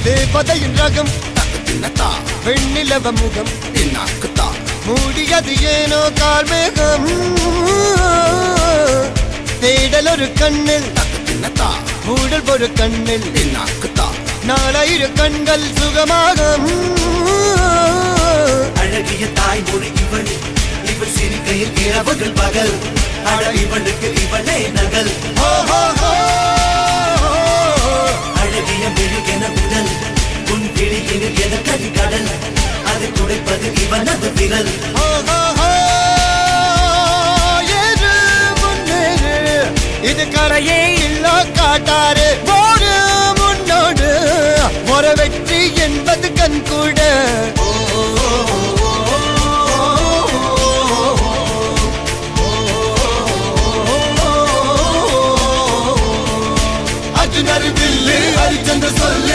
தேவதையின் ரகம் வெண்ணிலவ முகம் மூடியது ஏனோ கார்மேகம் தேடல் ஒரு கண்ணில் மூடல் ஒரு கண்ணில் நாலாயிர கண்கள் சுகமாக அழகிய தாய்மொழி இவள் இவள் சிரிக்கையில் இரவுகள் பகல் அழ இவளுக்கு இவளே நகல் அழகிய மெழுகென உடல் உன் கிளியில் என கதி கடல் அதை துடைப்பது இவனது விரல்